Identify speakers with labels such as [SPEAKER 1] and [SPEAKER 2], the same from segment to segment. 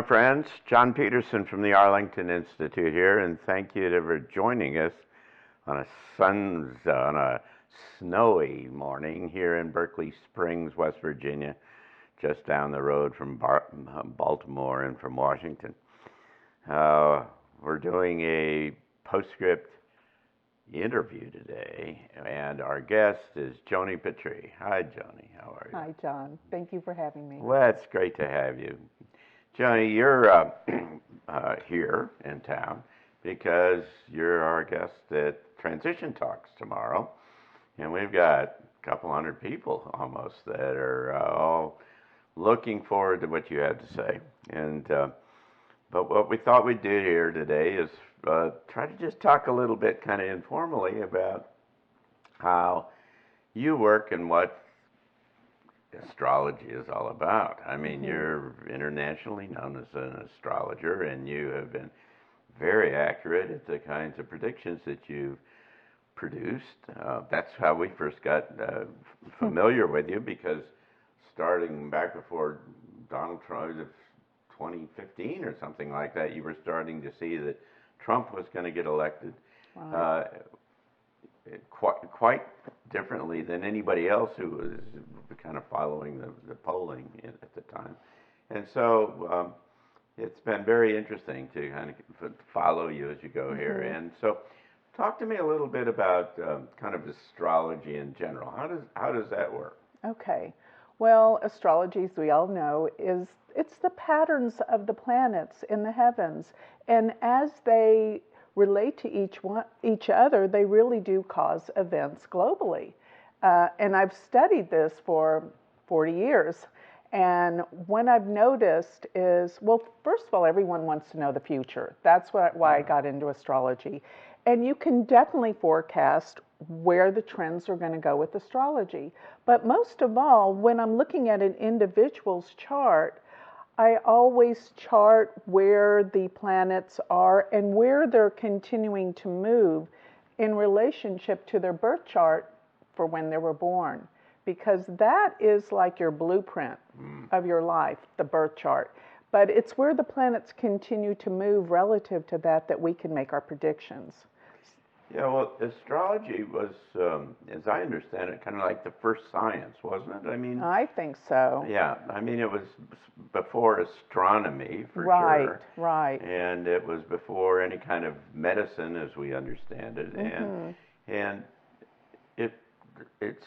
[SPEAKER 1] friends. John Peterson from the Arlington Institute here, and thank you for joining us on a snowy morning here in Berkeley Springs, West Virginia, just down the road from Baltimore and from Washington. We're doing a Postscript interview today, and our guest is Joni Patry. Hi, Joni. How are you?
[SPEAKER 2] Hi, John. Thank you for having me.
[SPEAKER 1] Well, it's great to have you. Joni, you're here in town because you're our guest at Transition Talks tomorrow, and we've got a couple hundred people almost that are all looking forward to what you have to say. And but what we thought we'd do here today is try to just talk a little bit kind of informally about how you work and what astrology is all about. I mean, you're internationally known as an astrologer, and you have been very accurate at the kinds of predictions that you've produced. That's how we first got familiar with you, because starting back before Donald Trump, 2015 or something like that, you were starting to see that Trump was going to get elected. Right. Quite differently than anybody else who was kind of following the polling at the time. And so it's been very interesting to kind of follow you as you go here. And so talk to me a little bit about kind of astrology in general. How does that work?
[SPEAKER 2] Okay. Well, astrology, as we all know, it's the patterns of the planets in the heavens. And as they relate to each other, they really do cause events globally. And I've studied this for 40 years. And what I've noticed is, well, first of all, everyone wants to know the future. That's why I got into astrology. And you can definitely forecast where the trends are going to go with astrology. But most of all, when I'm looking at an individual's chart, I always chart where the planets are and where they're continuing to move in relationship to their birth chart for when they were born. Because that is like your blueprint of your life, the birth chart. But it's where the planets continue to move relative to that we can make our predictions.
[SPEAKER 1] Yeah, well, astrology was, as I understand it, kind of like the first science, wasn't it? I mean,
[SPEAKER 2] I think so.
[SPEAKER 1] Yeah, I mean, it was before astronomy, for
[SPEAKER 2] sure.
[SPEAKER 1] Right. And it was before any kind of medicine, as we understand it. And it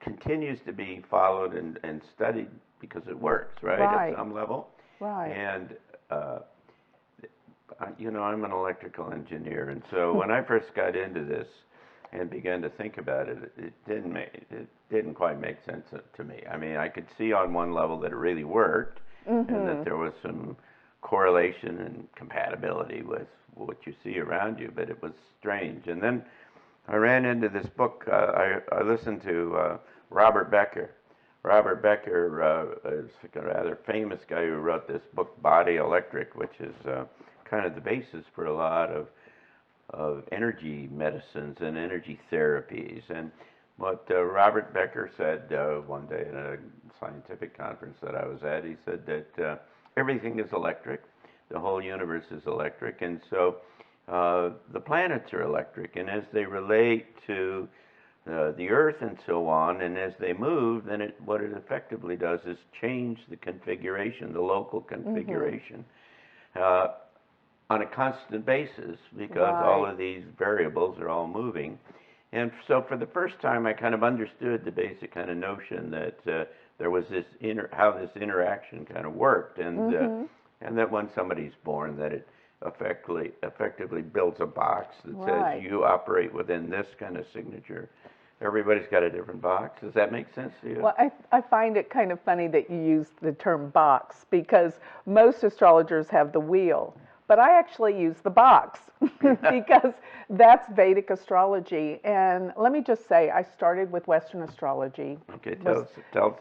[SPEAKER 1] continues to be followed and studied because it works, right? At some level.
[SPEAKER 2] Right.
[SPEAKER 1] And I'm an electrical engineer, and so when I first got into this and began to think about it, it didn't quite make sense to me. I mean, I could see on one level that it really worked, and that there was some correlation and compatibility with what you see around you, but it was strange. And then I ran into this book. I listened to Robert Becker. Robert Becker is a rather famous guy who wrote this book, Body Electric, which is kind of the basis for a lot of energy medicines and energy therapies. And what Robert Becker said one day at a scientific conference that I was at, he said that everything is electric, the whole universe is electric, and so the planets are electric, and as they relate to the Earth and so on, and as they move, then what it effectively does is change the configuration, the local configuration, on a constant basis, because all of these variables are all moving. And so for the first time, I kind of understood the basic kind of notion that there was this how this interaction kind of worked, and that when somebody's born, that it effectively builds a box that says you operate within this kind of signature. Everybody's got a different box. Does that make sense to you?
[SPEAKER 2] Well, I find it kind of funny that you use the term box, because most astrologers have the wheel. But I actually use the box because that's Vedic astrology. And let me just say, I started with Western astrology.
[SPEAKER 1] Okay, tell us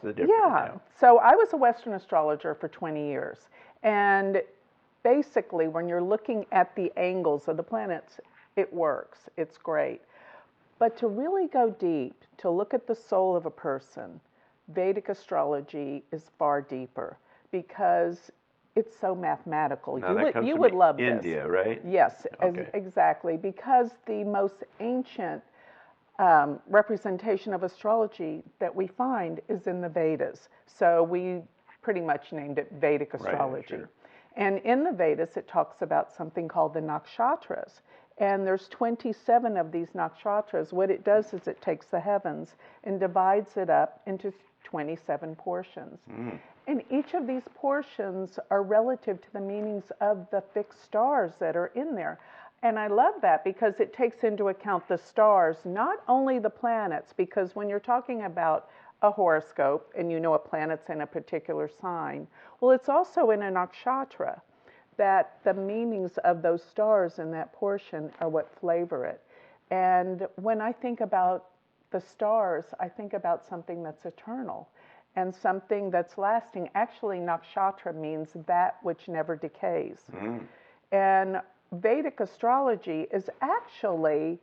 [SPEAKER 1] the difference.
[SPEAKER 2] Yeah, so I was a Western astrologer for 20 years. And basically, when you're looking at the angles of the planets, it works. It's great. But to really go deep, to look at the soul of a person, Vedic astrology is far deeper, because it's so mathematical.
[SPEAKER 1] Now, that comes
[SPEAKER 2] You
[SPEAKER 1] from
[SPEAKER 2] would love
[SPEAKER 1] India,
[SPEAKER 2] this.
[SPEAKER 1] right?
[SPEAKER 2] Yes,
[SPEAKER 1] Okay.
[SPEAKER 2] exactly. Because the most ancient representation of astrology that we find is in the Vedas. So we pretty much named it Vedic astrology.
[SPEAKER 1] Right, sure.
[SPEAKER 2] And in the Vedas, it talks about something called the nakshatras. And there's 27 of these nakshatras. What it does is it takes the heavens and divides it up into 27 portions. And each of these portions are relative to the meanings of the fixed stars that are in there. And I love that because it takes into account the stars, not only the planets, because when you're talking about a horoscope and you know a planet's in a particular sign, well, it's also in a nakshatra that the meanings of those stars in that portion are what flavor it. And when I think about the stars, I think about something that's eternal and something that's lasting. Actually, nakshatra means that which never decays. And Vedic astrology is actually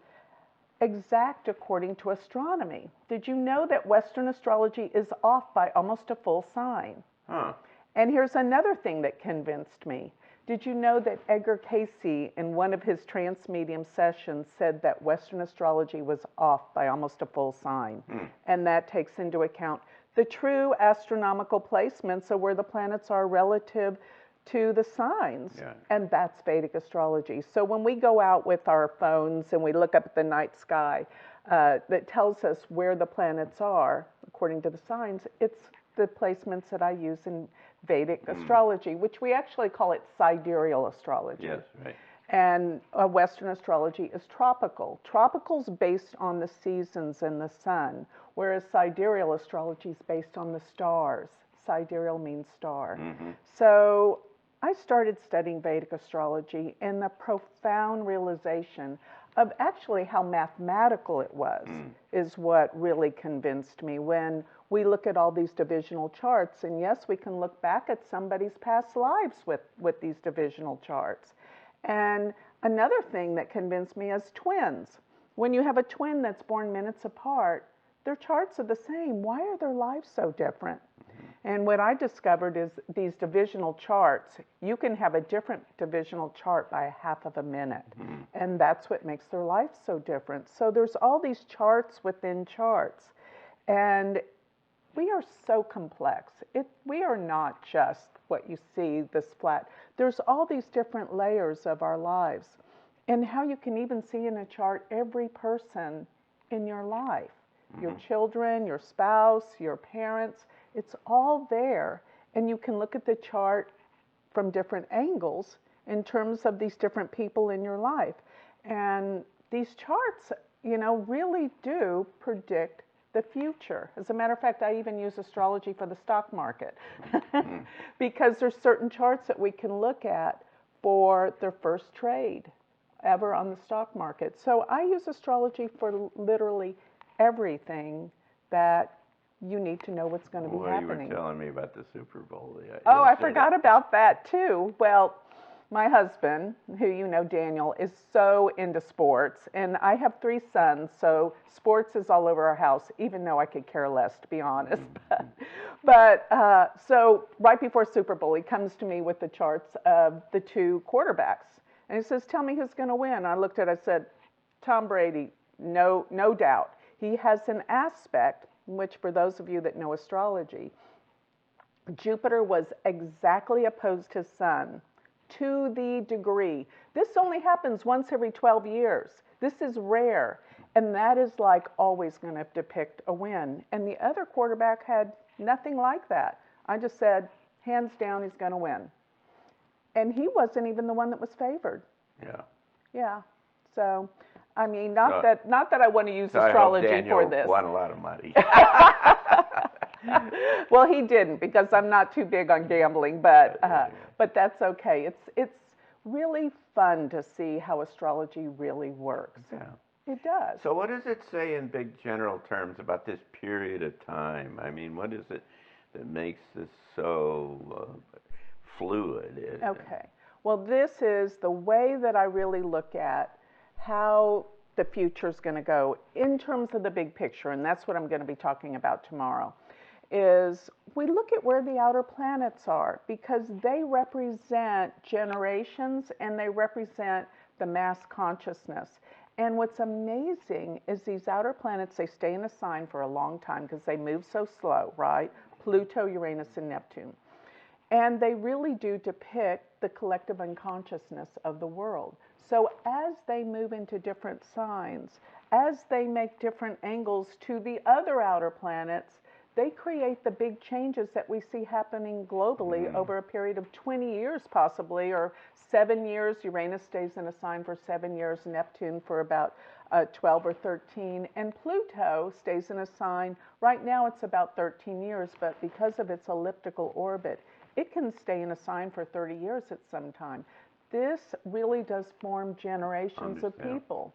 [SPEAKER 2] exact according to astronomy. Did you know that Western astrology is off by almost a full sign?
[SPEAKER 1] Huh.
[SPEAKER 2] And here's another thing that convinced me. Did you know that Edgar Cayce, in one of his trance medium sessions, said that Western astrology was off by almost a full sign? And that takes into account the true astronomical placements of where the planets are relative to the signs.
[SPEAKER 1] Yeah.
[SPEAKER 2] And that's Vedic astrology. So when we go out with our phones and we look up at the night sky, that tells us where the planets are according to the signs, it's the placements that I use in Vedic astrology, which we actually call it sidereal astrology.
[SPEAKER 1] Yes, right.
[SPEAKER 2] And Western astrology is tropical. Tropical's based on the seasons and the sun, whereas sidereal astrology is based on the stars. Sidereal means star. So I started studying Vedic astrology, and the profound realization of actually how mathematical it was is what really convinced me. When we look at all these divisional charts, and yes, we can look back at somebody's past lives with these divisional charts. And another thing that convinced me is twins. When you have a twin that's born minutes apart, their charts are the same. Why are their lives so different? And what I discovered is these divisional charts, you can have a different divisional chart by a half of a minute. And that's what makes their life so different. So there's all these charts within charts. And we are so complex. We are not just what you see, this flat. There's all these different layers of our lives. And how you can even see in a chart every person in your life. Your children, your spouse, your parents. It's all there, and you can look at the chart from different angles in terms of these different people in your life. And these charts, really do predict the future. As a matter of fact, I even use astrology for the stock market because there's certain charts that we can look at for their first trade ever on the stock market. So I use astrology for literally everything that you need to know what's going to be happening.
[SPEAKER 1] You were telling me about the Super Bowl.
[SPEAKER 2] I forgot about that too. Well, my husband, who you know, Daniel, is so into sports, and I have 3 sons, so sports is all over our house, even though I could care less, to be honest. So right before Super Bowl, he comes to me with the charts of the 2 quarterbacks, and he says, "Tell me who's going to win." I looked at it, I said, "Tom Brady, no doubt." He has an aspect, which for those of you that know astrology, Jupiter was exactly opposed to Sun to the degree. This only happens once every 12 years. This is rare. And that is like always going to depict a win. And the other quarterback had nothing like that. I just said, hands down, he's going to win. And he wasn't even the one that was favored.
[SPEAKER 1] Yeah.
[SPEAKER 2] Yeah. So, I mean, not that I want to use astrology
[SPEAKER 1] I hope
[SPEAKER 2] for this.
[SPEAKER 1] won a lot of money.
[SPEAKER 2] Well, he didn't, because I'm not too big on gambling, but that's okay. It's really fun to see how astrology really works.
[SPEAKER 1] Yeah.
[SPEAKER 2] It does.
[SPEAKER 1] So what does it say in big general terms about this period of time? I mean, what is it that makes this so fluid?
[SPEAKER 2] Okay. Well, this is the way that I really look at how the future is going to go in terms of the big picture, and that's what I'm going to be talking about tomorrow, is we look at where the outer planets are because they represent generations and they represent the mass consciousness. And what's amazing is these outer planets, they stay in a sign for a long time because they move so slow, right? Pluto, Uranus, and Neptune. And they really do depict the collective unconsciousness of the world. So as they move into different signs, as they make different angles to the other outer planets, they create the big changes that we see happening globally over a period of 20 years possibly, or 7 years. Uranus stays in a sign for 7 years, Neptune for about 12 or 13, and Pluto stays in a sign. Right now it's about 13 years, but because of its elliptical orbit, it can stay in a sign for 30 years at some time. This really does form generations of people.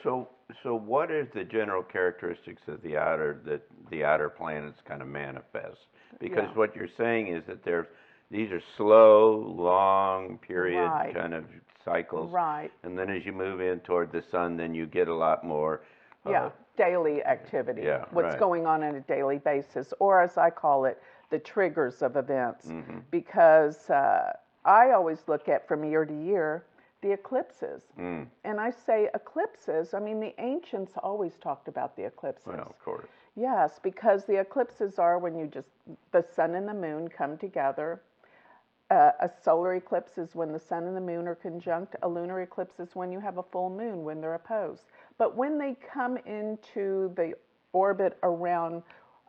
[SPEAKER 1] So what is the general characteristics of the outer planets kind of manifest? Because what you're saying is that these are slow, long period kind of cycles.
[SPEAKER 2] Right.
[SPEAKER 1] And then as you move in toward the sun, then you get a lot more.
[SPEAKER 2] Daily activity.
[SPEAKER 1] Yeah,
[SPEAKER 2] What's going on a daily basis, or as I call it, the triggers of events. Because I always look at from year to year the eclipses. And I say eclipses, I mean, the ancients always talked about the eclipses.
[SPEAKER 1] Well, of course.
[SPEAKER 2] Yes, because the eclipses are when the sun and the moon come together. A solar eclipse is when the sun and the moon are conjunct. A lunar eclipse is when you have a full moon, when they're opposed. But when they come into the orbit around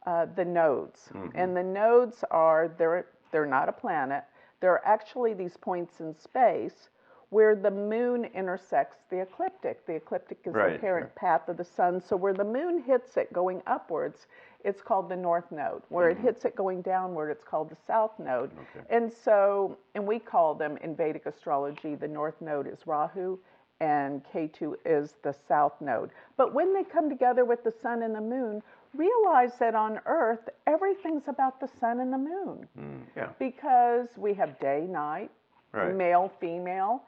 [SPEAKER 2] the nodes, and the nodes are, they're not a planet, they're actually these points in space where the moon intersects the ecliptic. The ecliptic is the parent path of the sun. So where the moon hits it going upwards, it's called the north node. Where it hits it going downward, it's called the south node. And we call them in Vedic astrology, the north node is Rahu and Ketu is the south node. But when they come together with the sun and the moon, realize that on Earth, everything's about the sun and the moon. Because we have day, night, male, female,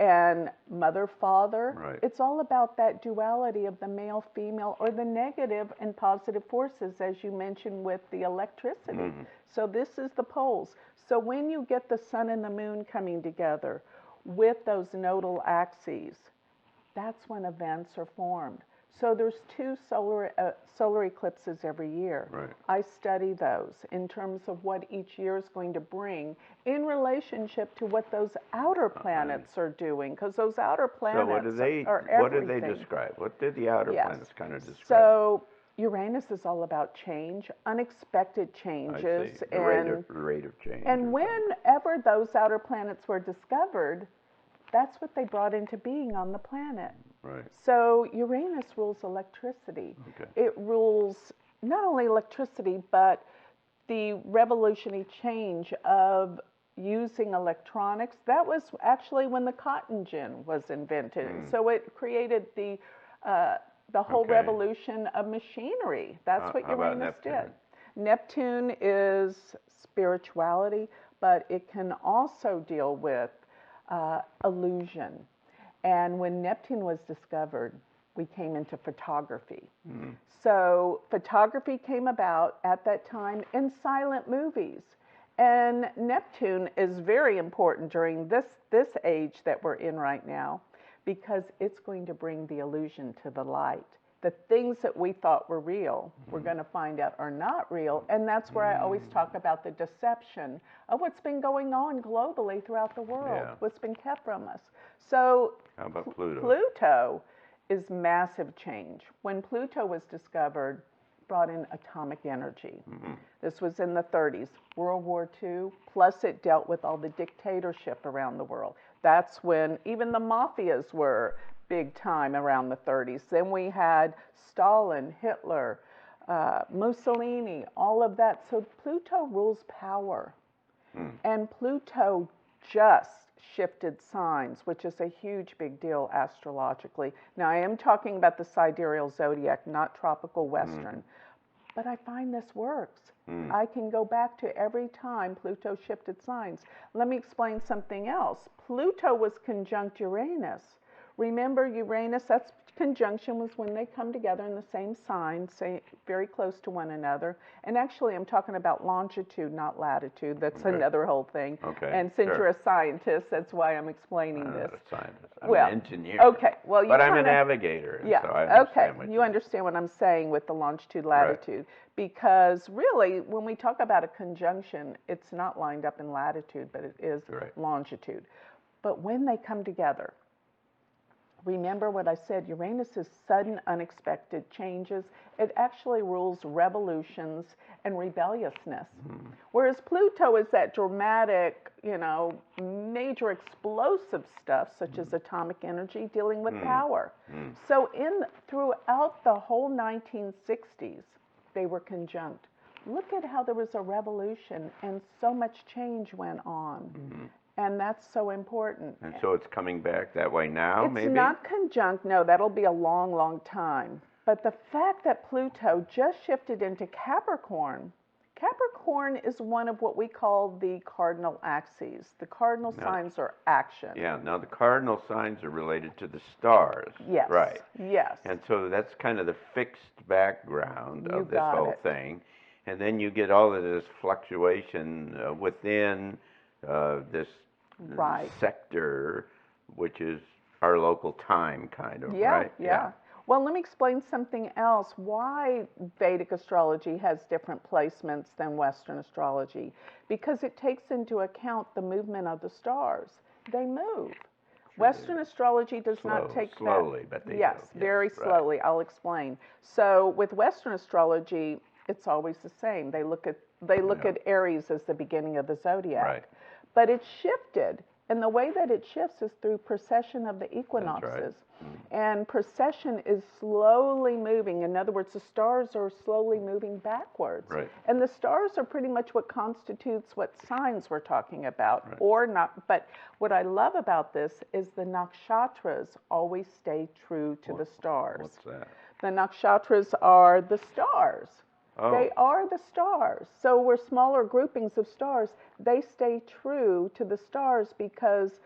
[SPEAKER 2] and mother, father. It's all about that duality of the male, female, or the negative and positive forces, as you mentioned with the electricity. So this is the poles. So when you get the sun and the moon coming together with those nodal axes, that's when events are formed. So there's 2 solar eclipses every year. I study those in terms of what each year is going to bring in relationship to what those outer planets are doing, because those outer planets
[SPEAKER 1] are everything. What do they describe? What did the outer planets kind of describe?
[SPEAKER 2] So Uranus is all about change, unexpected changes.
[SPEAKER 1] I see. The rate of change.
[SPEAKER 2] And whenever those outer planets were discovered, that's what they brought into being on the planet. So Uranus rules electricity. It rules not only electricity, but the revolutionary change of using electronics. That was actually when the cotton gin was invented. So it created the whole revolution of machinery. That's what Uranus did. Neptune is spirituality, but it can also deal with illusion. And when Neptune was discovered, we came into photography. So photography came about at that time in silent movies. And Neptune is very important during this age that we're in right now, because it's going to bring the illusion to the light. The things that we thought were real, we're going to find out are not real. And that's where I always talk about the deception of what's been going on globally throughout the world, what's been kept from us. So
[SPEAKER 1] how about Pluto?
[SPEAKER 2] Pluto is massive change. When Pluto was discovered, brought in atomic energy. This was in the 30s, World War II, plus it dealt with all the dictatorship around the world. That's when even the mafias were big time around the 30s. Then we had Stalin, Hitler, Mussolini, all of that. So Pluto rules power. And Pluto just shifted signs, which is a huge big deal astrologically. Now, I am talking about the sidereal zodiac, not tropical Western. But I find this works. I can go back to every time Pluto shifted signs. Let me explain something else. Pluto was conjunct Uranus. Remember Uranus, that's Conjunction was when they come together in the same sign, say very close to one another. And actually, I'm talking about longitude, not latitude. That's another whole thing.
[SPEAKER 1] Okay.
[SPEAKER 2] And since you're a scientist, that's why I'm explaining
[SPEAKER 1] I'm
[SPEAKER 2] this.
[SPEAKER 1] not a scientist. I'm
[SPEAKER 2] Well,
[SPEAKER 1] an engineer.
[SPEAKER 2] Okay. Well, you
[SPEAKER 1] But I'm a
[SPEAKER 2] kinda-
[SPEAKER 1] navigator. And
[SPEAKER 2] Yeah.
[SPEAKER 1] So I understand
[SPEAKER 2] Okay.
[SPEAKER 1] what
[SPEAKER 2] You understand what I'm saying with the longitude, latitude, because really, when we talk about a conjunction, it's not lined up in latitude, but it is longitude. But when they come together, remember what I said, Uranus is sudden, unexpected changes. It actually rules revolutions and rebelliousness. Whereas Pluto is that dramatic, major explosive stuff, such as atomic energy, dealing with power. So throughout the whole 1960s, they were conjunct. Look at how there was a revolution and so much change went on. And that's so important.
[SPEAKER 1] And so it's coming back that way now, maybe?
[SPEAKER 2] It's not conjunct, no, that'll be a long, long time. But the fact that Pluto just shifted into Capricorn, Capricorn is one of what we call the cardinal axes. The cardinal signs are action.
[SPEAKER 1] Yeah, now the cardinal signs are related to the stars.
[SPEAKER 2] Yes.
[SPEAKER 1] Right.
[SPEAKER 2] Yes.
[SPEAKER 1] And so that's kind of the fixed background
[SPEAKER 2] You
[SPEAKER 1] of this
[SPEAKER 2] got
[SPEAKER 1] whole
[SPEAKER 2] it.
[SPEAKER 1] thing. And then you get all of this fluctuation within this sector, which is our local time, kind of, right?
[SPEAKER 2] Yeah. Well, let me explain something else. Why Vedic astrology has different placements than Western astrology. Because it takes into account the movement of the stars. They move. Western astrology does not take
[SPEAKER 1] slowly,
[SPEAKER 2] that.
[SPEAKER 1] But they
[SPEAKER 2] yes,
[SPEAKER 1] do.
[SPEAKER 2] very slowly. I'll explain. So with Western astrology, it's always the same. They look at Aries as the beginning of the zodiac.
[SPEAKER 1] Right.
[SPEAKER 2] But it's shifted. And the way that it shifts is through precession of the equinoxes.
[SPEAKER 1] That's right.
[SPEAKER 2] And precession is slowly moving. In other words, the stars are slowly moving backwards.
[SPEAKER 1] Right.
[SPEAKER 2] And the stars are pretty much what constitutes what signs we're talking about, or not. But what I love about this is the nakshatras always stay true to the stars.
[SPEAKER 1] What's that?
[SPEAKER 2] The nakshatras are the stars.
[SPEAKER 1] Oh.
[SPEAKER 2] They are the stars. So we're smaller groupings of stars. They stay true to the stars because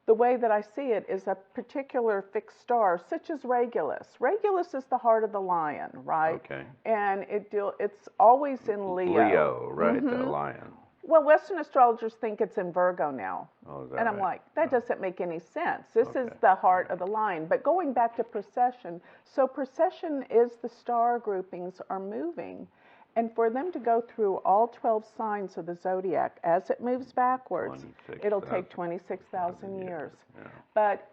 [SPEAKER 2] the way that I see it is a particular fixed star, such as Regulus. Regulus is the heart of the lion, right?
[SPEAKER 1] Okay.
[SPEAKER 2] And it's always in Leo.
[SPEAKER 1] Leo, right? The lion.
[SPEAKER 2] Well, Western astrologers think it's in Virgo now.
[SPEAKER 1] Oh, is that
[SPEAKER 2] And I'm
[SPEAKER 1] right?
[SPEAKER 2] like, that doesn't make any sense. This is the heart of the lion. But going back to precession, so precession is the star groupings are moving. And for them to go through all 12 signs of the zodiac as it moves backwards, it'll take 26,000 years.
[SPEAKER 1] Yeah.
[SPEAKER 2] But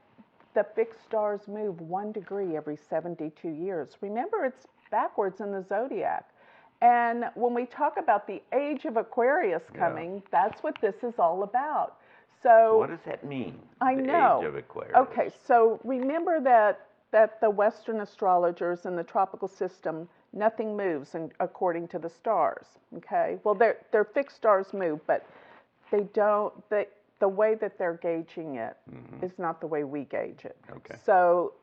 [SPEAKER 2] the fixed stars move 1 degree every 72 years. Remember, it's backwards in the zodiac. And when we talk about the age of Aquarius coming, that's what this is all about. So
[SPEAKER 1] what does that mean?
[SPEAKER 2] I know.
[SPEAKER 1] Age of Aquarius.
[SPEAKER 2] Okay, so remember that the Western astrologers in the tropical system, nothing moves according to the stars. Okay, well, their fixed stars move, but they don't. The way that they're gauging it is not the way we gauge it.
[SPEAKER 1] Okay.
[SPEAKER 2] So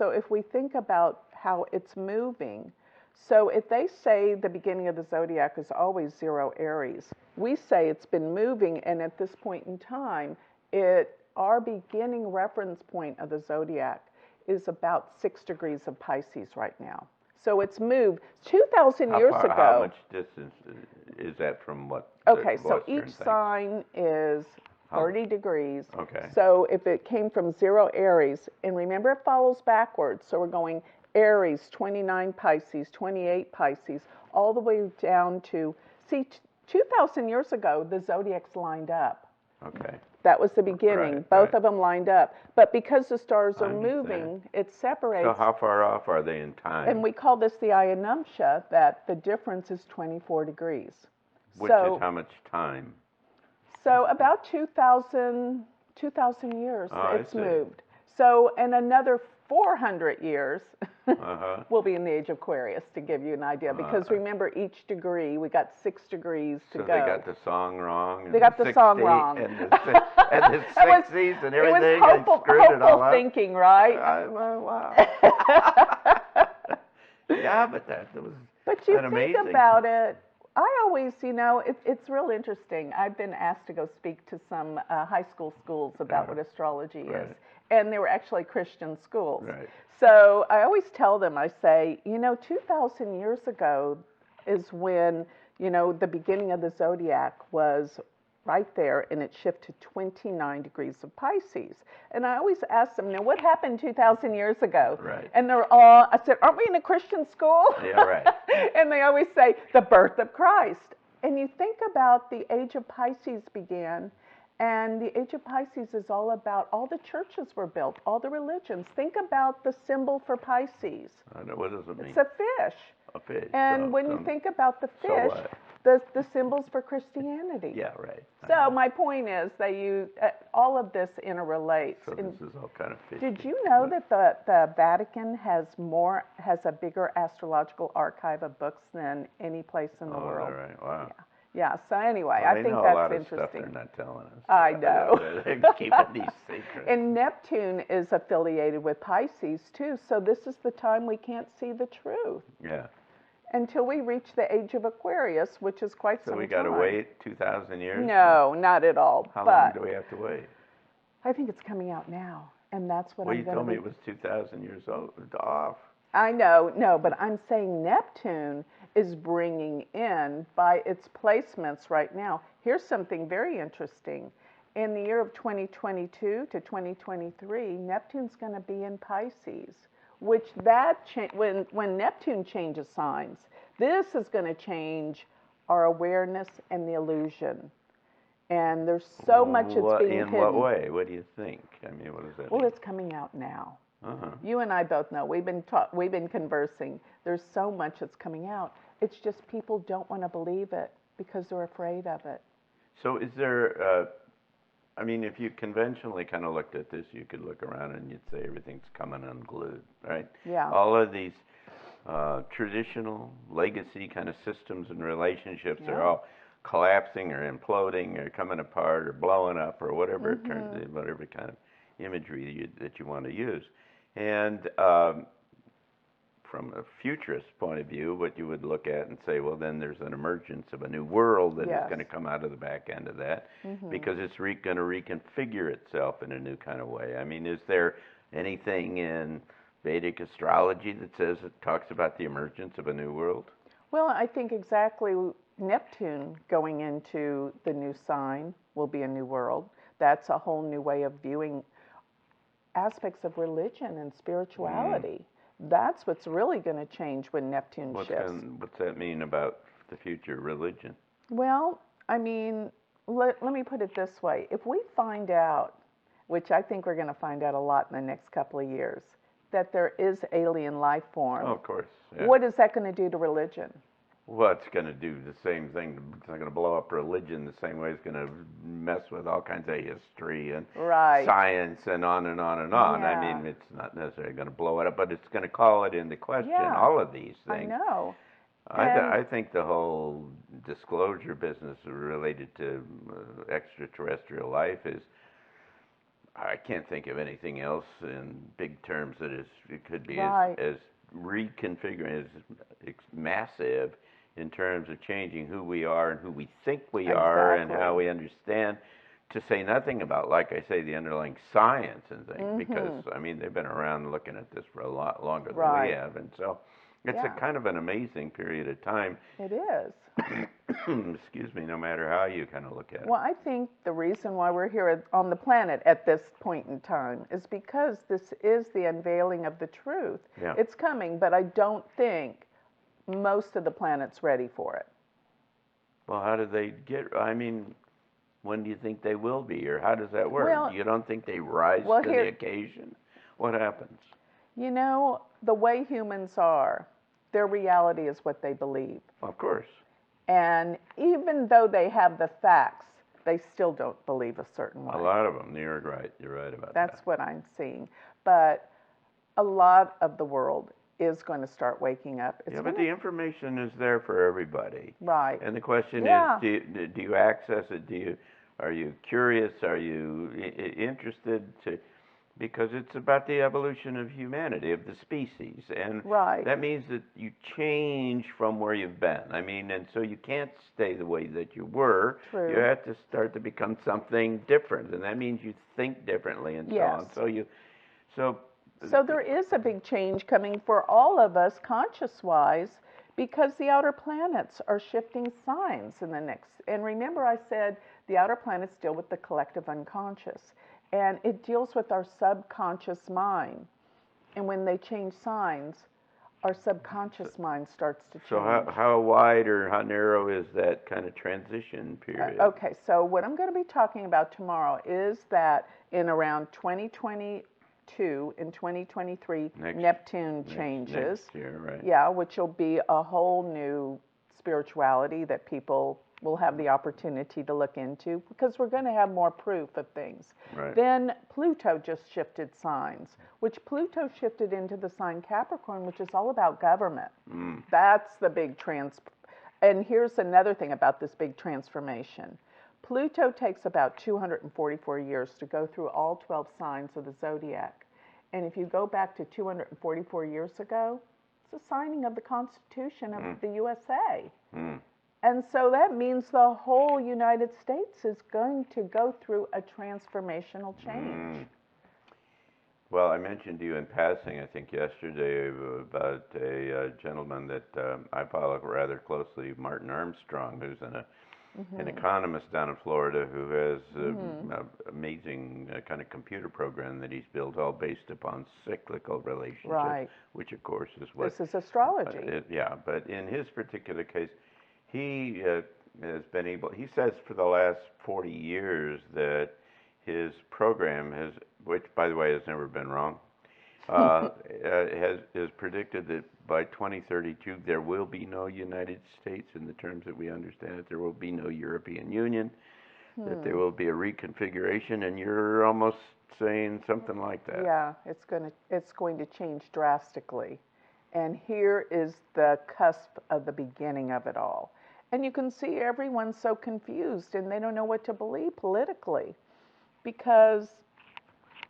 [SPEAKER 2] if we think about how it's moving, so if they say the beginning of the zodiac is always 0 Aries, we say it's been moving, and at this point in time, our beginning reference point of the zodiac is about 6 degrees of Pisces right now. So it's moved 2,000 years ago.
[SPEAKER 1] How much distance is that from what?
[SPEAKER 2] Okay, so each sign is 30 degrees.
[SPEAKER 1] Okay.
[SPEAKER 2] So if it came from 0 Aries, and remember it follows backwards, so we're going Aries, 29 Pisces, 28 Pisces, all the way down to, 2,000 years ago, the zodiacs lined up.
[SPEAKER 1] Okay.
[SPEAKER 2] That was the beginning. Both of them lined up. But because the stars are moving, it separates.
[SPEAKER 1] So how far off are they in time?
[SPEAKER 2] And we call this the Aya Nuptia, that the difference is 24 degrees.
[SPEAKER 1] Which is how much time?
[SPEAKER 2] So about 2,000 years it's moved. So in another 400 years, we'll be in the age of Aquarius, to give you an idea. Because remember, each degree, we got 6 degrees to go.
[SPEAKER 1] So they got the song wrong.
[SPEAKER 2] They got the song wrong.
[SPEAKER 1] And the 60s and everything.
[SPEAKER 2] It was hopeful thinking, right?
[SPEAKER 1] Wow. Yeah, but that was
[SPEAKER 2] But you think
[SPEAKER 1] amazing.
[SPEAKER 2] about it, I always, it's real interesting. I've been asked to go speak to some high school schools about what astrology is.
[SPEAKER 1] Right.
[SPEAKER 2] And they were actually Christian schools.
[SPEAKER 1] Right.
[SPEAKER 2] So I always tell them, I say, 2,000 years ago is when, the beginning of the zodiac was right there, and it shifted to 29 degrees of Pisces. And I always ask them, now what happened 2,000 years ago?
[SPEAKER 1] Right.
[SPEAKER 2] And I said, aren't we in a Christian school?
[SPEAKER 1] Yeah, right.
[SPEAKER 2] And they always say, the birth of Christ. And you think about the age of Pisces began, and the age of Pisces is all about, all the churches were built, all the religions. Think about the symbol for Pisces.
[SPEAKER 1] I know, what does it mean?
[SPEAKER 2] It's a fish.
[SPEAKER 1] A fish.
[SPEAKER 2] And
[SPEAKER 1] So,
[SPEAKER 2] when you think about the
[SPEAKER 1] so
[SPEAKER 2] fish,
[SPEAKER 1] what?
[SPEAKER 2] the symbols for Christianity.
[SPEAKER 1] Yeah, right.
[SPEAKER 2] So my point is they use all of this interrelates.
[SPEAKER 1] So this is all kind of fishy.
[SPEAKER 2] Did you know that the Vatican has a bigger astrological archive of books than any place in the world?
[SPEAKER 1] All right. Wow.
[SPEAKER 2] Yeah. So anyway,
[SPEAKER 1] Well,
[SPEAKER 2] I think
[SPEAKER 1] know a
[SPEAKER 2] that's
[SPEAKER 1] lot
[SPEAKER 2] interesting.
[SPEAKER 1] Of stuff they're not telling us.
[SPEAKER 2] I know.
[SPEAKER 1] They're keeping these secrets.
[SPEAKER 2] And Neptune is affiliated with Pisces too. So this is the time we can't see the truth
[SPEAKER 1] Yeah.
[SPEAKER 2] until we reach the age of Aquarius, which is quite some
[SPEAKER 1] So we
[SPEAKER 2] time.
[SPEAKER 1] got to wait 2,000 years?
[SPEAKER 2] No, not at all.
[SPEAKER 1] How
[SPEAKER 2] but
[SPEAKER 1] long do we have to wait?
[SPEAKER 2] I think it's coming out now, and that's what
[SPEAKER 1] Well,
[SPEAKER 2] I'm
[SPEAKER 1] you
[SPEAKER 2] going to
[SPEAKER 1] told me it was 2,000 years off.
[SPEAKER 2] I know, no, but I'm saying Neptune is bringing in, by its placements right now, here's something very interesting. In the year of 2022 to 2023, Neptune's going to be in Pisces, which when Neptune changes signs, this is going to change our awareness and the illusion. And there's so much that's being hidden.
[SPEAKER 1] In what way? What do you think? I mean, what does that mean?
[SPEAKER 2] Well, it's coming out now.
[SPEAKER 1] Uh-huh.
[SPEAKER 2] You and I both know. We've been conversing. There's so much that's coming out. It's just people don't want to believe it because they're afraid of it.
[SPEAKER 1] So is there, I mean, if you conventionally kind of looked at this, you could look around and you'd say everything's coming unglued, right?
[SPEAKER 2] Yeah.
[SPEAKER 1] All of these traditional legacy kind of systems and relationships are all collapsing or imploding or coming apart or blowing up or whatever it turns in, whatever kind of imagery that you want to use. And from a futurist point of view, what you would look at and say, well, then there's an emergence of a new world that is going to come out of the back end of that because it's going to reconfigure itself in a new kind of way. I mean, is there anything in Vedic astrology that says it talks about the emergence of a new world?
[SPEAKER 2] Well, I think exactly Neptune going into the new sign will be a new world. That's a whole new way of viewing aspects of religion and spirituality. That's what's really going to change when Neptune shifts.
[SPEAKER 1] What's that mean about the future religion?
[SPEAKER 2] Well, I mean, let me put it this way. If we find out, which I think we're going to find out a lot in the next couple of years, that there is alien life form.
[SPEAKER 1] Oh, of course. Yeah.
[SPEAKER 2] What is that going to do to religion?
[SPEAKER 1] Well, it's going to do the same thing. It's not going to blow up religion the same way. It's going to mess with all kinds of history and science and on and on and on. I mean, it's not necessarily going to blow it up, but it's going to call it into question, all of these things.
[SPEAKER 2] I know.
[SPEAKER 1] I think the whole disclosure business related to extraterrestrial life is, I can't think of anything else in big terms that it could be as reconfiguring, as massive in terms of changing who we are and who we think we are and how we understand, to say nothing about, like I say, the underlying science and things, because, I mean, they've been around looking at this for a lot longer than we have, and so it's a kind of an amazing period of time.
[SPEAKER 2] It is.
[SPEAKER 1] Excuse me, no matter how you kind of look at it.
[SPEAKER 2] Well, I think the reason why we're here on the planet at this point in time is because this is the unveiling of the truth.
[SPEAKER 1] Yeah.
[SPEAKER 2] It's coming, but I don't think most of the planet's ready for it.
[SPEAKER 1] Well, how do they I mean, when do you think they will be, or how does that work?
[SPEAKER 2] Well,
[SPEAKER 1] you don't think they rise to the occasion? What happens?
[SPEAKER 2] You know, the way humans are, their reality is what they believe.
[SPEAKER 1] Of course.
[SPEAKER 2] And even though they have the facts, they still don't believe a certain way.
[SPEAKER 1] A lot of them. You're right. You're right about that.
[SPEAKER 2] That's what I'm seeing. But a lot of the world is going to start waking up.
[SPEAKER 1] But the information is there for everybody.
[SPEAKER 2] Right.
[SPEAKER 1] And the question is, do you access it? Are you curious? Are you interested because it's about the evolution of humanity, of the species. And
[SPEAKER 2] Right.
[SPEAKER 1] that means that you change from where you've been. I mean, and so you can't stay the way that you were. You
[SPEAKER 2] True.
[SPEAKER 1] have to start to become something different. And that means you think differently and so
[SPEAKER 2] Yes.
[SPEAKER 1] on. So
[SPEAKER 2] So there is a big change coming for all of us conscious-wise because the outer planets are shifting signs in the next. And remember I said the outer planets deal with the collective unconscious, and it deals with our subconscious mind. And when they change signs, our subconscious mind starts to change.
[SPEAKER 1] So how wide or how narrow is that kind of transition period?
[SPEAKER 2] Okay, so what I'm going to be talking about tomorrow is that in around 2022 and 2023, Neptune changes.
[SPEAKER 1] Next year, right?
[SPEAKER 2] Yeah, which will be a whole new spirituality that people will have the opportunity to look into because we're going to have more proof of things.
[SPEAKER 1] Right.
[SPEAKER 2] Then Pluto just shifted signs, which Pluto shifted into the sign Capricorn, which is all about government. That's the big and here's another thing about this big transformation. Pluto takes about 244 years to go through all 12 signs of the zodiac. And if you go back to 244 years ago, it's the signing of the Constitution of the USA. And so that means the whole United States is going to go through a transformational change.
[SPEAKER 1] Well, I mentioned to you in passing, I think yesterday, about a gentleman that I follow rather closely, Martin Armstrong, who's an economist down in Florida who has an amazing kind of computer program that he's built, all based upon cyclical relationships,
[SPEAKER 2] Right.
[SPEAKER 1] which of course is what...
[SPEAKER 2] This is astrology.
[SPEAKER 1] Yeah, but in his particular case, he has been able, he says for the last 40 years that his program has, which by the way has never been wrong, has predicted that by 2032 there will be no United States in the terms that we understand it. There will be no European Union, that there will be a reconfiguration, and you're almost saying something like that.
[SPEAKER 2] Yeah, it's going to change drastically. And here is the cusp of the beginning of it all. And you can see everyone's so confused and they don't know what to believe politically because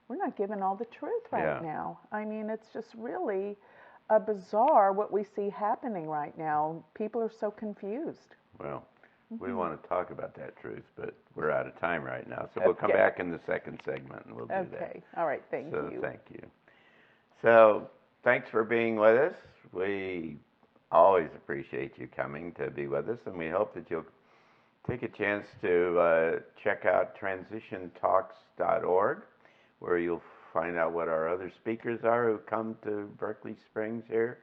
[SPEAKER 2] we're not given all the truth right now. I mean, it's just really bizarre what we see happening right now. People are so confused.
[SPEAKER 1] Well, we want to talk about that truth, but we're out of time right now. So we'll come back in the second segment and we'll do that.
[SPEAKER 2] Okay. All right. Thank you.
[SPEAKER 1] Thank you. So thanks for being with us. We always appreciate you coming to be with us, and we hope that you'll take a chance to check out transitiontalks.org, where you'll find out what our other speakers are who come to Berkeley Springs here,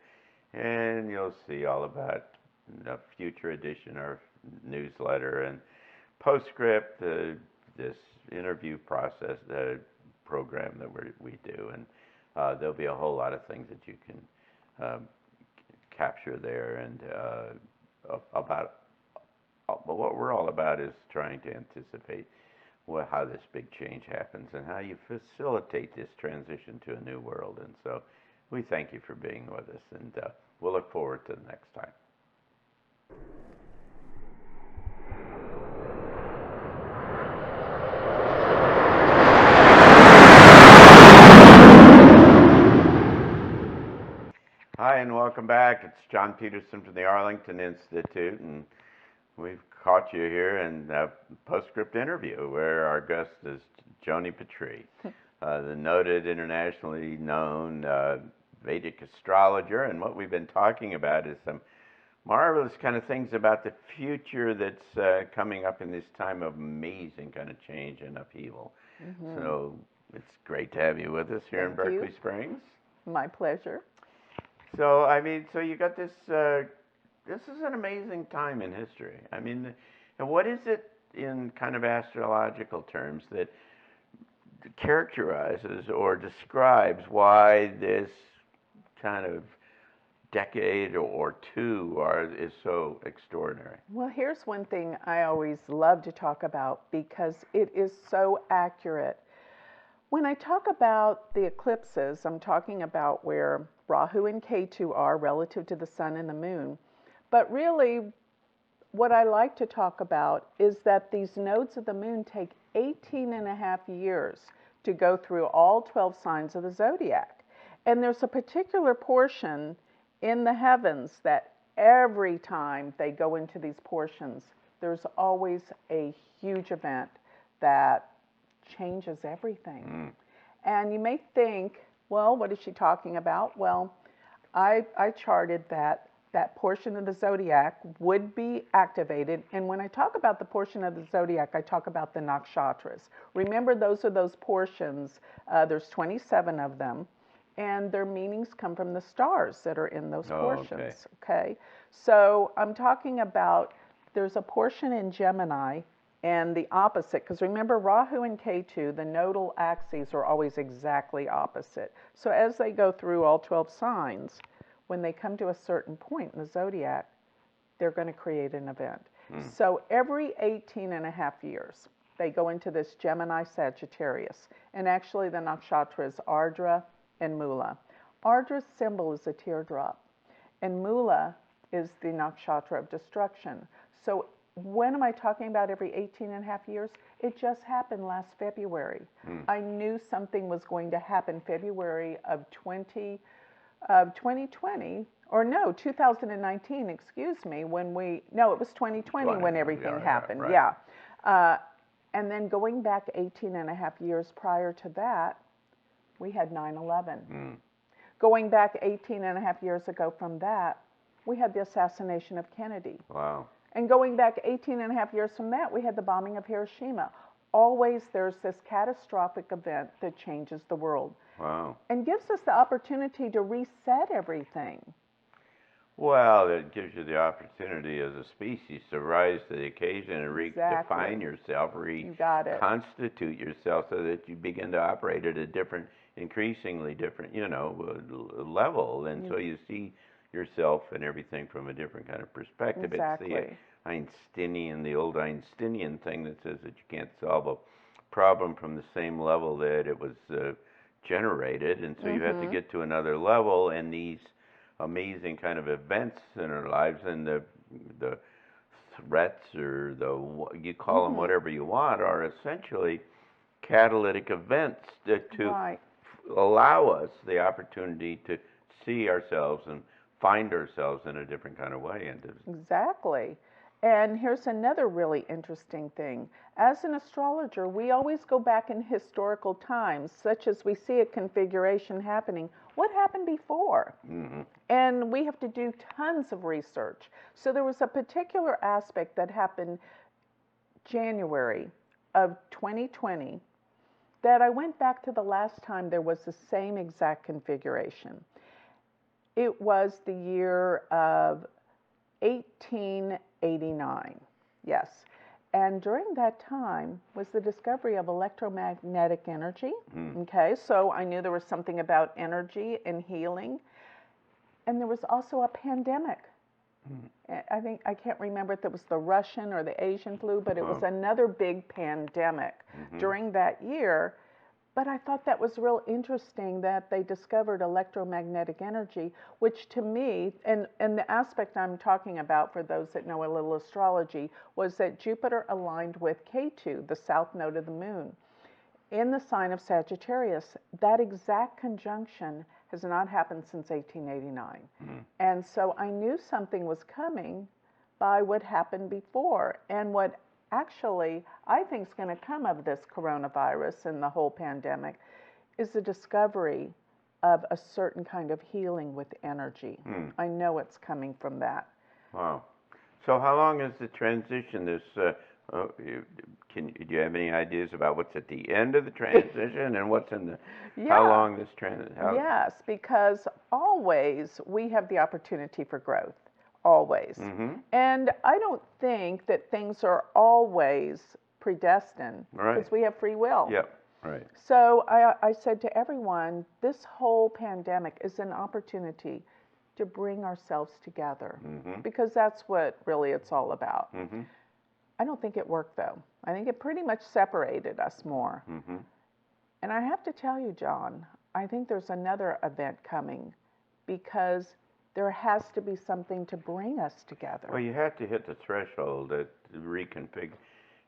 [SPEAKER 1] and you'll see all about the future edition, our newsletter, and Postscript, this interview process, the program that we do, and there'll be a whole lot of things that you can capture there, and about what we're all about is trying to anticipate how this big change happens and how you facilitate this transition to a new world. And so we thank you for being with us, and we'll look forward to the next time. Hi, and welcome back. It's John Peterson from the Arlington Institute, and we've caught you here in a Postscript interview where our guest is Joni Patry, the noted, internationally known Vedic astrologer. And what we've been talking about is some marvelous kind of things about the future that's coming up in this time of amazing kind of change and upheaval. So it's great to have you with us here in Berkeley Springs.
[SPEAKER 2] My pleasure.
[SPEAKER 1] So, I mean, so you got this, this is an amazing time in history. I mean, what is it in kind of astrological terms that characterizes or describes why this kind of decade or two is so extraordinary?
[SPEAKER 2] Well, here's one thing I always love to talk about because it is so accurate. When I talk about the eclipses, I'm talking about where Rahu and Ketu are relative to the sun and the moon. But really, what I like to talk about is that these nodes of the moon take 18 and a half years to go through all 12 signs of the zodiac. And there's a particular portion in the heavens that every time they go into these portions, there's always a huge event that changes everything. And you may think, well, what is she talking about? Well, I charted that portion of the zodiac would be activated. And when I talk about the portion of the zodiac, I talk about the nakshatras. Remember, those are those portions. There's 27 of them. And their meanings come from the stars that are in those portions. Okay. So I'm talking about, there's a portion in Gemini and the opposite, because remember, Rahu and Ketu, the nodal axes are always exactly opposite. So as they go through all 12 signs, when they come to a certain point in the zodiac, they're going to create an event. So every 18 and a half years, they go into this Gemini Sagittarius. And actually the nakshatra is Ardra and Mula. Ardra's symbol is a teardrop, and Mula is the nakshatra of destruction. So when am I talking about every 18 and a half years? It just happened last February. I knew something was going to happen February of 2020, or no, 2019, excuse me, it was 2020 when everything happened.
[SPEAKER 1] Right.
[SPEAKER 2] And then going back 18 and a half years prior to that, we had 9/11. Going back 18 and a half years ago from that, we had the assassination of Kennedy.
[SPEAKER 1] Wow.
[SPEAKER 2] And going back 18 and a half years from that, we had the bombing of Hiroshima. Always there's this catastrophic event that changes the world.
[SPEAKER 1] Wow.
[SPEAKER 2] And gives us the opportunity to reset everything.
[SPEAKER 1] Well, it gives you the opportunity as a species to rise to the occasion and redefine yourself, reconstitute yourself so that you begin to operate at a different, increasingly different, level. And so you see yourself and everything from a different kind of perspective.
[SPEAKER 2] Exactly.
[SPEAKER 1] It's the old Einsteinian thing that says that you can't solve a problem from the same level that it was generated. And so you have to get to another level, and these amazing kind of events in our lives, and the threats, or you call them whatever you want, are essentially catalytic events to allow us the opportunity to see ourselves and find ourselves in a different kind of way.
[SPEAKER 2] Exactly. And here's another really interesting thing. As an astrologer, we always go back in historical times, such as we see a configuration happening. What happened before? And we have to do tons of research. So there was a particular aspect that happened January of 2020 that I went back to the last time there was the same exact configuration. It was the year of 1889, yes. And during that time was the discovery of electromagnetic energy. Okay, so I knew there was something about energy and healing. And there was also a pandemic. I can't remember if it was the Russian or the Asian flu, but it was another big pandemic during that year. But I thought that was real interesting that they discovered electromagnetic energy, which to me, and the aspect I'm talking about for those that know a little astrology, was that Jupiter aligned with Ketu, the south node of the moon, in the sign of Sagittarius. That exact conjunction has not happened since 1889. And so I knew something was coming by what happened before. And what actually I think is going to come of this coronavirus and the whole pandemic is the discovery of a certain kind of healing with energy. I know it's coming from that.
[SPEAKER 1] Wow. So how long is the transition? Do you have any ideas about what's at the end of the transition and what's in the, how long this transition?
[SPEAKER 2] Yes, because always we have the opportunity for growth. Always. And I don't think that things are always predestined, because we have free will.
[SPEAKER 1] Yep. Right.
[SPEAKER 2] So I said to everyone, this whole pandemic is an opportunity to bring ourselves together, because that's what really it's all about. I don't think it worked, though. I think it pretty much separated us more. And I have to tell you, John, I think there's another event coming, because there has to be something to bring us together.
[SPEAKER 1] Well, you have to hit the threshold that reconfigure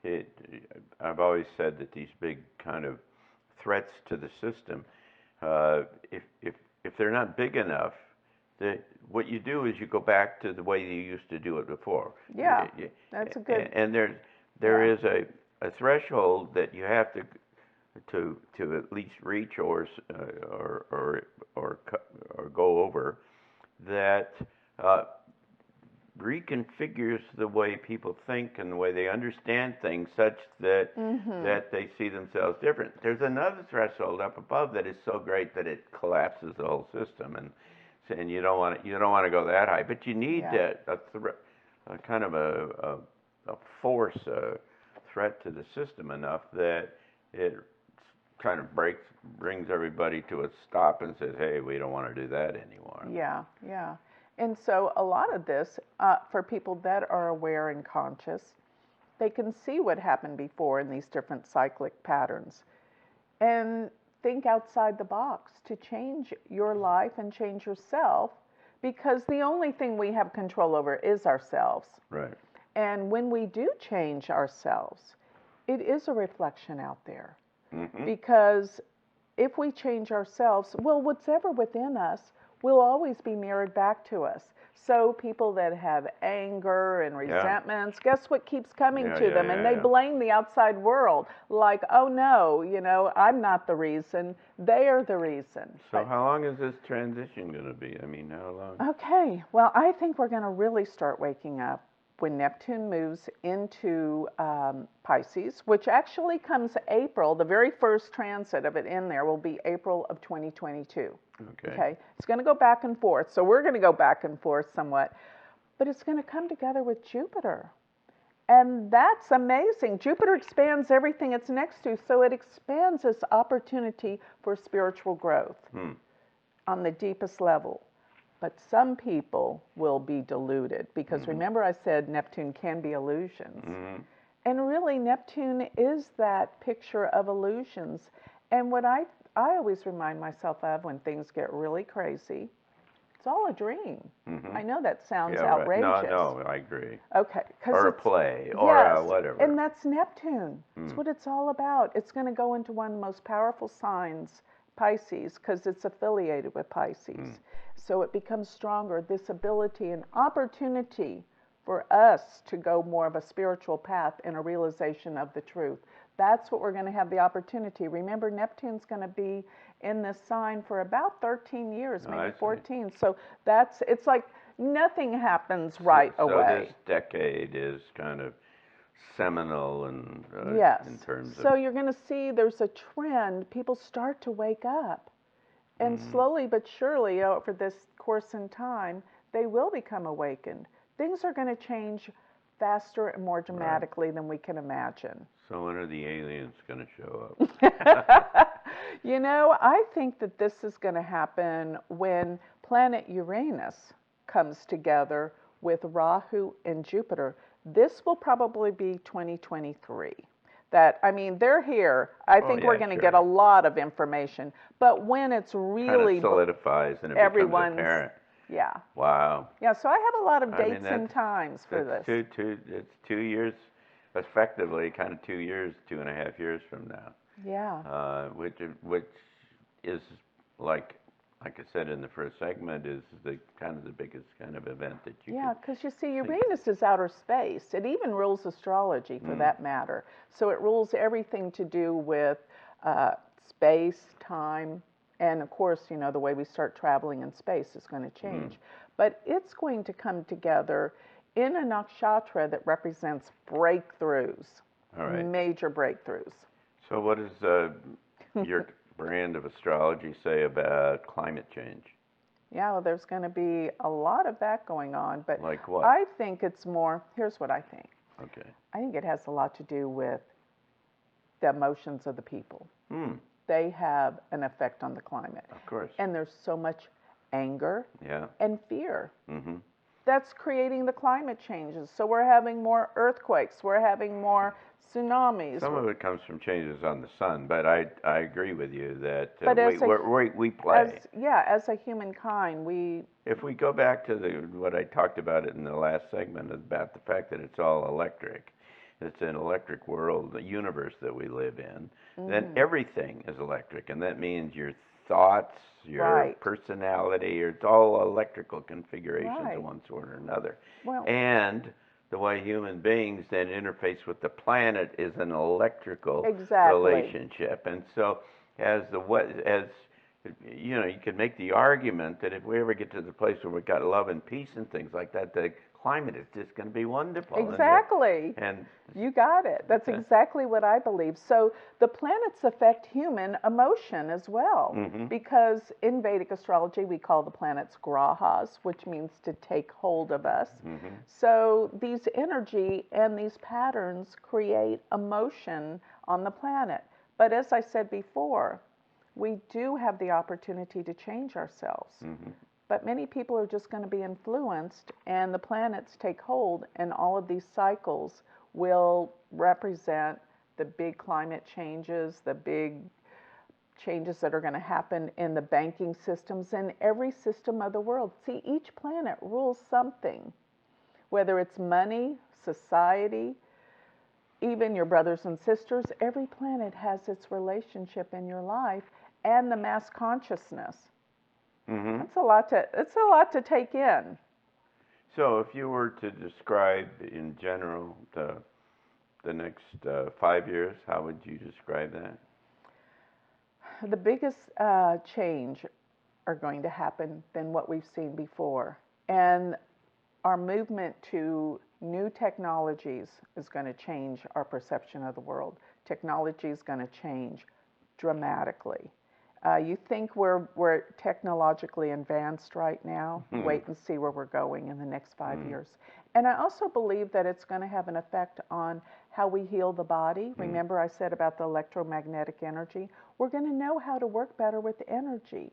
[SPEAKER 1] it. I've always said that these big kind of threats to the system, if they're not big enough, what you do is you go back to the way you used to do it before.
[SPEAKER 2] Yeah, that's a good.
[SPEAKER 1] And there is a threshold that you have to at least reach or go over that reconfigures the way people think and the way they understand things, such that that they see themselves different. There's another threshold up above that is so great that it collapses the whole system, and you don't want to go that high, but you need a kind of a force, a threat to the system enough that it kind of brings everybody to a stop and says, hey, we don't want to do that anymore.
[SPEAKER 2] Yeah, yeah. And so a lot of this, for people that are aware and conscious, they can see what happened before in these different cyclic patterns and think outside the box to change your life and change yourself, because the only thing we have control over is ourselves.
[SPEAKER 1] Right.
[SPEAKER 2] And when we do change ourselves, it is a reflection out there. Because if we change ourselves, well, whatever within us will always be mirrored back to us. So people that have anger and resentments, guess what keeps coming to them? And they blame the outside world, like, oh no, I'm not the reason, they are the reason.
[SPEAKER 1] So how long is this transition going to be? I mean, how long?
[SPEAKER 2] Okay, well, I think we're going to really start waking up when Neptune moves into Pisces, which actually comes April. The very first transit of it in there will be April of 2022. Okay. It's going to go back and forth. So we're going to go back and forth somewhat, but it's going to come together with Jupiter. And that's amazing. Jupiter expands everything it's next to, so it expands this opportunity for spiritual growth on the deepest level. But some people will be deluded, because remember I said Neptune can be illusions. And really Neptune is that picture of illusions. And what I always remind myself of when things get really crazy, it's all a dream. I know that sounds outrageous.
[SPEAKER 1] Right. No, I agree.
[SPEAKER 2] Okay.
[SPEAKER 1] Or a play, or whatever.
[SPEAKER 2] And that's Neptune. It's what it's all about. It's going to go into one of the most powerful signs, Pisces, because it's affiliated with Pisces. So it becomes stronger, this ability and opportunity for us to go more of a spiritual path and a realization of the truth. That's what we're going to have the opportunity. Remember, Neptune's going to be in this sign for about 13 years, maybe 14. So it's like nothing happens right away.
[SPEAKER 1] So this decade is kind of seminal in terms of...
[SPEAKER 2] So you're going to see there's a trend. People start to wake up. And slowly but surely, over this course in time, they will become awakened. Things are going to change faster and more dramatically than we can imagine.
[SPEAKER 1] So when are the aliens going to show up?
[SPEAKER 2] I think that this is going to happen when planet Uranus comes together with Rahu and Jupiter. This will probably be 2023. They're here. I think we're going to get a lot of information. But when it's really...
[SPEAKER 1] kind of solidifies and it becomes apparent.
[SPEAKER 2] Yeah.
[SPEAKER 1] Wow.
[SPEAKER 2] Yeah, so I have a lot of dates and times for this.
[SPEAKER 1] It's 2 years, effectively, kind of 2 years, 2.5 years from now.
[SPEAKER 2] Yeah.
[SPEAKER 1] Which is like I said in the first segment, is the biggest kind of event that you
[SPEAKER 2] because you see, Uranus is outer space. It even rules astrology, for that matter. So it rules everything to do with space, time, and of course, the way we start traveling in space is going to change. But it's going to come together in a nakshatra that represents breakthroughs, major breakthroughs.
[SPEAKER 1] So what does your brand of astrology say about climate change?
[SPEAKER 2] Yeah, well, there's going to be a lot of that going on. But
[SPEAKER 1] like what?
[SPEAKER 2] I think it's more, here's what I think.
[SPEAKER 1] Okay.
[SPEAKER 2] I think it has a lot to do with the emotions of the people. They have an effect on the climate.
[SPEAKER 1] Of course.
[SPEAKER 2] And there's so much anger and fear. That's creating the climate changes. So we're having more earthquakes. We're having more tsunamis.
[SPEAKER 1] Some of it comes from changes on the sun, but I agree with you that we play.
[SPEAKER 2] As a humankind, we...
[SPEAKER 1] If we go back to what I talked about in the last segment about the fact that it's all electric, it's an electric world, the universe that we live in, then
[SPEAKER 2] Mm-hmm.
[SPEAKER 1] everything is electric, and that means your thoughts, your
[SPEAKER 2] Right.
[SPEAKER 1] personality, it's all electrical configurations
[SPEAKER 2] Right.
[SPEAKER 1] of one sort or another.
[SPEAKER 2] Well,
[SPEAKER 1] And the way human beings then interface with the planet is an electrical
[SPEAKER 2] exactly.
[SPEAKER 1] relationship. And so as the what as you know, you could make the argument that if we ever get to the place where we've got love and peace and things like that, the climate is just going to be wonderful.
[SPEAKER 2] Exactly.
[SPEAKER 1] And
[SPEAKER 2] You got it. That's exactly what I believe. So the planets affect human emotion as well,
[SPEAKER 1] Mhm.
[SPEAKER 2] because in Vedic astrology we call the planets grahas, which means to take hold of us.
[SPEAKER 1] Mhm.
[SPEAKER 2] So these energy and these patterns create emotion on the planet. But as I said before, we do have the opportunity to change ourselves.
[SPEAKER 1] Mhm.
[SPEAKER 2] But many people are just going to be influenced, and the planets take hold, and all of these cycles will represent the big climate changes, the big changes that are going to happen in the banking systems and every system of the world. See, each planet rules something, whether it's money, society, even your brothers and sisters. Every planet has its relationship in your life, and the mass consciousness.
[SPEAKER 1] Mhm.
[SPEAKER 2] It's a lot to take in.
[SPEAKER 1] So if you were to describe in general the next 5 years, how would you describe that?
[SPEAKER 2] The biggest change are going to happen than what we've seen before. And our movement to new technologies is going to change our perception of the world. Technology is going to change dramatically. You think we're technologically advanced right now? Wait and see where we're going in the next 5 years. And I also believe that it's going to have an effect on how we heal the body. Remember, I said about the electromagnetic energy? We're going to know how to work better with the energy.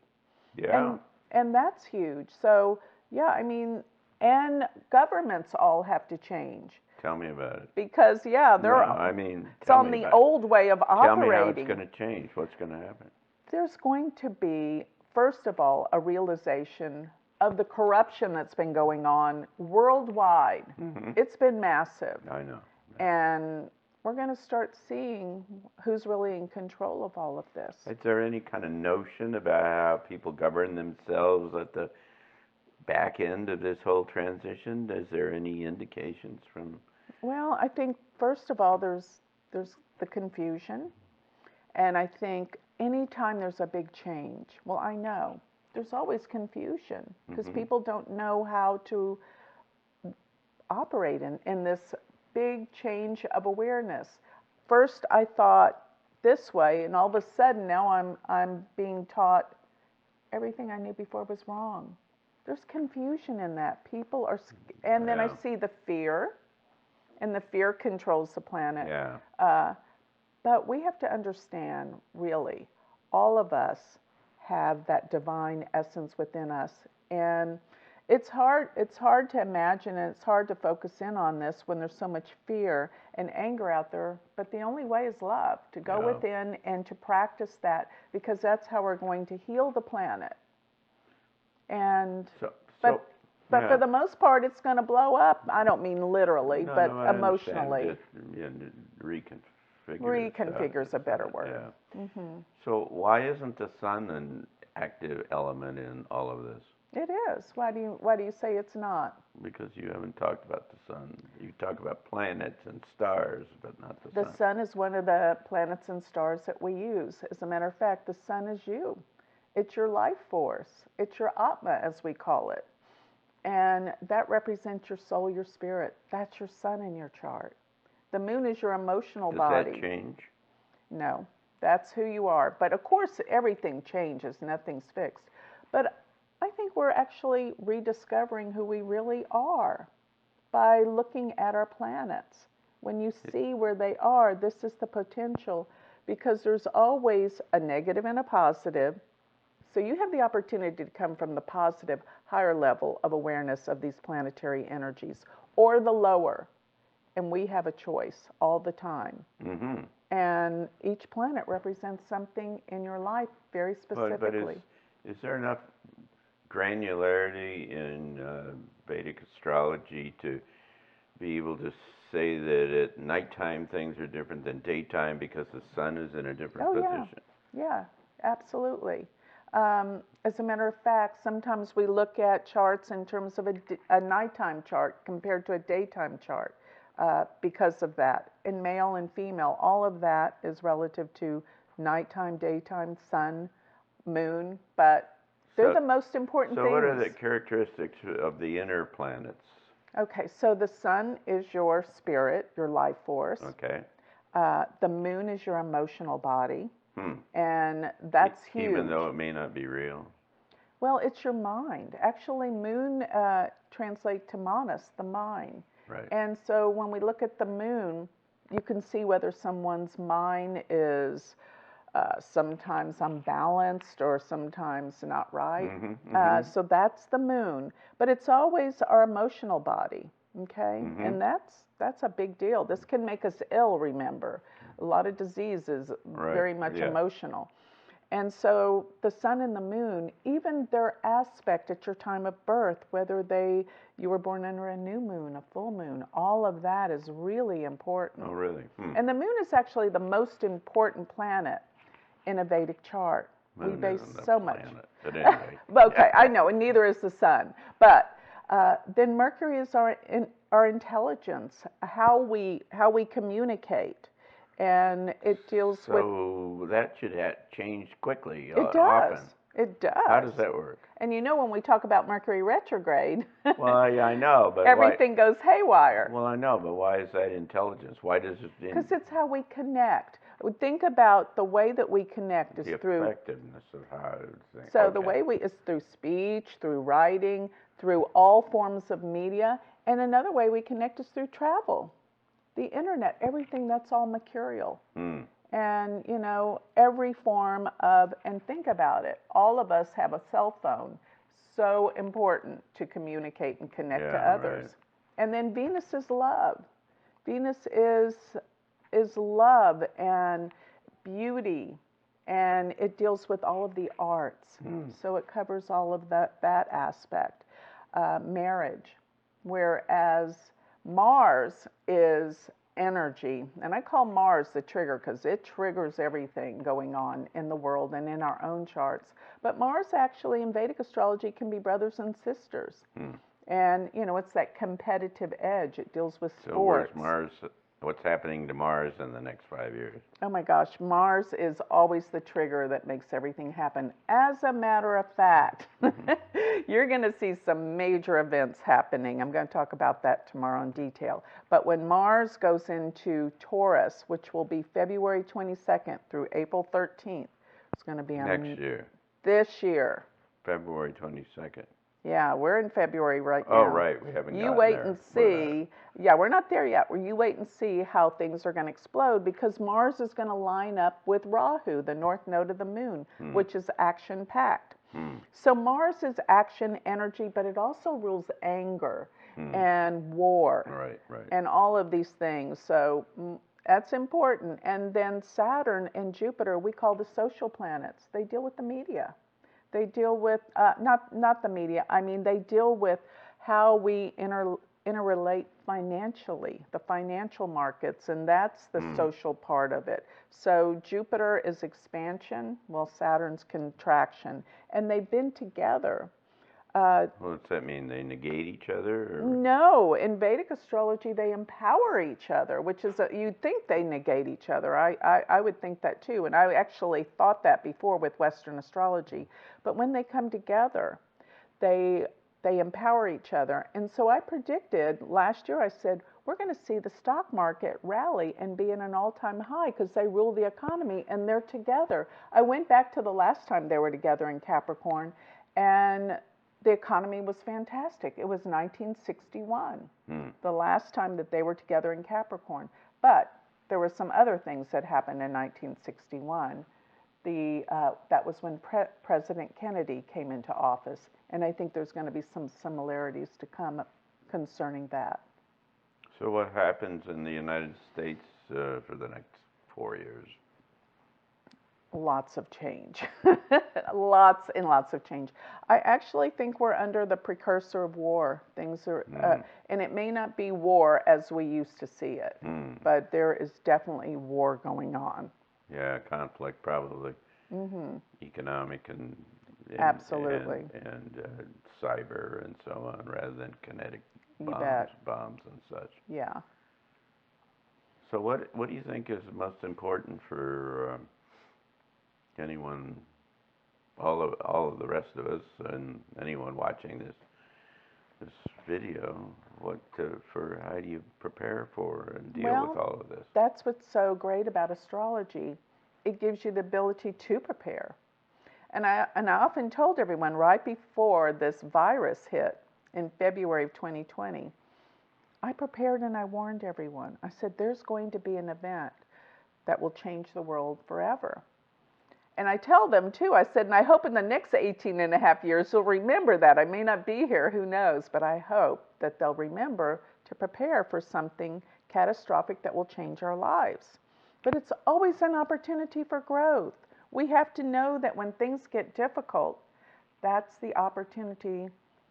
[SPEAKER 1] Yeah.
[SPEAKER 2] And that's huge. So, yeah, I mean, and governments all have to change
[SPEAKER 1] Tell me about it.
[SPEAKER 2] because, yeah,
[SPEAKER 1] No, I mean,
[SPEAKER 2] it's
[SPEAKER 1] tell
[SPEAKER 2] on
[SPEAKER 1] me
[SPEAKER 2] the
[SPEAKER 1] about it.
[SPEAKER 2] old way of
[SPEAKER 1] Tell me how it's
[SPEAKER 2] operating.
[SPEAKER 1] going to change. What's going to happen?
[SPEAKER 2] There's going to be, first of all, a realization of the corruption that's been going on worldwide.
[SPEAKER 1] Mhm.
[SPEAKER 2] It's been massive.
[SPEAKER 1] I know.
[SPEAKER 2] And we're going to start seeing who's really in control of all of this.
[SPEAKER 1] Is there any kind of notion about how people govern themselves at the back end of this whole transition? Is there any indications from?
[SPEAKER 2] Well, I think first of all, there's the confusion, and I think anytime there's a big change, well, I know there's always confusion because
[SPEAKER 1] Mhm.
[SPEAKER 2] people don't know how to operate in this big change of awareness. First, I thought this way, and all of a sudden now I'm being taught everything I knew before was wrong. There's confusion in that. People are, and then I
[SPEAKER 1] Yeah.
[SPEAKER 2] see the fear, and the fear controls the planet.
[SPEAKER 1] Yeah.
[SPEAKER 2] But we have to understand, really, all of us have that divine essence within us, and it's hard to imagine, and it's hard to focus in on this when there's so much fear and anger out there. But the only way is love, to go
[SPEAKER 1] Yeah.
[SPEAKER 2] within and to practice that, because that's how we're going to heal the planet. And but but
[SPEAKER 1] yeah.
[SPEAKER 2] for the most part, it's going to blow up. I don't mean literally,
[SPEAKER 1] No,
[SPEAKER 2] but
[SPEAKER 1] no, I understand.
[SPEAKER 2] emotionally.
[SPEAKER 1] Just reconfigure.
[SPEAKER 2] Reconfigure is a better
[SPEAKER 1] stuff.
[SPEAKER 2] word.
[SPEAKER 1] Yeah.
[SPEAKER 2] Hmm.
[SPEAKER 1] So why isn't the sun an active element in all of this?
[SPEAKER 2] It is. Why do you say it's not?
[SPEAKER 1] Because you haven't talked about the sun. You talk about planets and stars, but not the
[SPEAKER 2] The
[SPEAKER 1] sun.
[SPEAKER 2] sun is one of the planets and stars that we use. As a matter of fact, the sun is you. It's your life force. It's your Atma, as we call it. And that represents your soul, your spirit. That's your sun in your chart. The moon is your emotional body.
[SPEAKER 1] Does that change?
[SPEAKER 2] No, that's who you are. But of course, everything changes, nothing's fixed. But I think we're actually rediscovering who we really are by looking at our planets. When you see where they are, this is the potential, because there's always a negative and a positive. So you have the opportunity to come from the positive, higher level of awareness of these planetary energies, or the lower. And we have a choice all the time.
[SPEAKER 1] Mm-hmm.
[SPEAKER 2] And each planet represents something in your life very specifically.
[SPEAKER 1] But is there enough granularity in Vedic astrology to be able to say that at nighttime things are different than daytime because the sun is in a different
[SPEAKER 2] Oh,
[SPEAKER 1] position?
[SPEAKER 2] yeah, absolutely. As a matter of fact, sometimes we look at charts in terms of a nighttime chart compared to a daytime chart because of that. In male and female, all of that is relative to nighttime, daytime, sun, moon, but they're the most important
[SPEAKER 1] So
[SPEAKER 2] things.
[SPEAKER 1] what are the characteristics of the inner planets?
[SPEAKER 2] Okay, so the sun is your spirit, your life force.
[SPEAKER 1] Okay.
[SPEAKER 2] The moon is your emotional body.
[SPEAKER 1] Hmm.
[SPEAKER 2] And that's huge.
[SPEAKER 1] Even though it may not be real?
[SPEAKER 2] Well, it's your mind. Actually, moon translates to manas, the mind.
[SPEAKER 1] Right.
[SPEAKER 2] And so when we look at the moon, you can see whether someone's mind is sometimes unbalanced or sometimes not right. So that's the moon. But it's always our emotional body, okay? And that's a big deal. This can make us ill, remember. A lot of disease is very much emotional. And so the sun and the moon, even their aspect at your time of birth, whether you were born under a new moon, a full moon, all of that is really important.
[SPEAKER 1] Oh, really?
[SPEAKER 2] And the moon is actually the most important planet in a Vedic chart. We base so much.
[SPEAKER 1] But anyway.
[SPEAKER 2] Okay, I know, and neither is the sun. But then Mercury is our intelligence, how we communicate. And it deals with.
[SPEAKER 1] So that should change quickly.
[SPEAKER 2] It does.
[SPEAKER 1] Often.
[SPEAKER 2] It does.
[SPEAKER 1] How does that work?
[SPEAKER 2] And you know, when we talk about Mercury retrograde,
[SPEAKER 1] Well, yeah, I know, but
[SPEAKER 2] everything goes haywire.
[SPEAKER 1] Well, I know, but why is that intelligence? Why does it?
[SPEAKER 2] Because it's how we connect. Think about the way that we connect is through.
[SPEAKER 1] The effectiveness of how it's.
[SPEAKER 2] So the way is through speech, through writing, through all forms of media, and another way we connect is through travel. The internet, everything, that's all mercurial. And, you know, every form of, and think about it, all of us have a cell phone. So important to communicate and connect to others.
[SPEAKER 1] Right.
[SPEAKER 2] And then Venus is love. Venus is love and beauty, and it deals with all of the arts. So it covers all of that aspect. Marriage, whereas Mars is energy, and I call Mars the trigger because it triggers everything going on in the world and in our own charts. But Mars actually in Vedic astrology can be brothers and sisters. And, you know, it's that competitive edge. It deals with sports.
[SPEAKER 1] So where's Mars? What's happening to Mars in the next 5 years?
[SPEAKER 2] Oh my gosh, Mars is always the trigger that makes everything happen. As a matter of fact, you're going to see some major events happening. I'm going to talk about that tomorrow in detail. But when Mars goes into Taurus, which will be February 22nd through April 13th, it's going to be
[SPEAKER 1] next year.
[SPEAKER 2] This year.
[SPEAKER 1] February 22nd.
[SPEAKER 2] Yeah, we're in February right now.
[SPEAKER 1] Oh, right. We haven't
[SPEAKER 2] You wait and see. Yeah, we're not there yet. You wait and see how things are going to explode because Mars is going to line up with Rahu, the north node of the moon, which is action-packed. So Mars is action energy, but it also rules anger and war and all of these things. So that's important. And then Saturn and Jupiter, we call the social planets. They deal with the media. They deal with, not the media, I mean, they deal with how we interrelate financially, the financial markets, and that's the social part of it. So Jupiter is expansion, while Saturn's contraction, and they've been together.
[SPEAKER 1] What's that mean? They negate each other? Or?
[SPEAKER 2] No, in Vedic astrology, they empower each other, which is, you'd think they negate each other. I would think that too, and I actually thought that before with Western astrology. But when they come together, they empower each other. And so I predicted, last year I said, we're going to see the stock market rally and be in an all-time high because they rule the economy and they're together. I went back to the last time they were together in Capricorn, and the economy was fantastic. It was 1961, the last time that they were together in Capricorn. But there were some other things that happened in 1961. That was when President Kennedy came into office, and I think there's going to be some similarities to come concerning that.
[SPEAKER 1] So what happens in the United States for the next 4 years?
[SPEAKER 2] Lots of change. Lots and lots of change. I actually think we're under the precursor of war. Things are, and it may not be war as we used to see it, but there is definitely war going on.
[SPEAKER 1] Yeah, conflict probably. Economic and
[SPEAKER 2] Absolutely.
[SPEAKER 1] and cyber and so on, rather than kinetic
[SPEAKER 2] You bet.
[SPEAKER 1] bombs and such.
[SPEAKER 2] Yeah.
[SPEAKER 1] So what do you think is most important for anyone, all of the rest of us, and anyone watching this video? For how do you prepare for and deal with all of this?
[SPEAKER 2] That's what's so great about astrology. It gives you the ability to prepare. And I often told everyone right before this virus hit in February of 2020, I prepared and I warned everyone. I said, there's going to be an event that will change the world forever. And I tell them too, I said, and I hope in the next 18 and a half years you'll remember that. I may not be here, who knows, but I hope that they'll remember to prepare for something catastrophic that will change our lives. But it's always an opportunity for growth. We have to know that when things get difficult, that's the opportunity.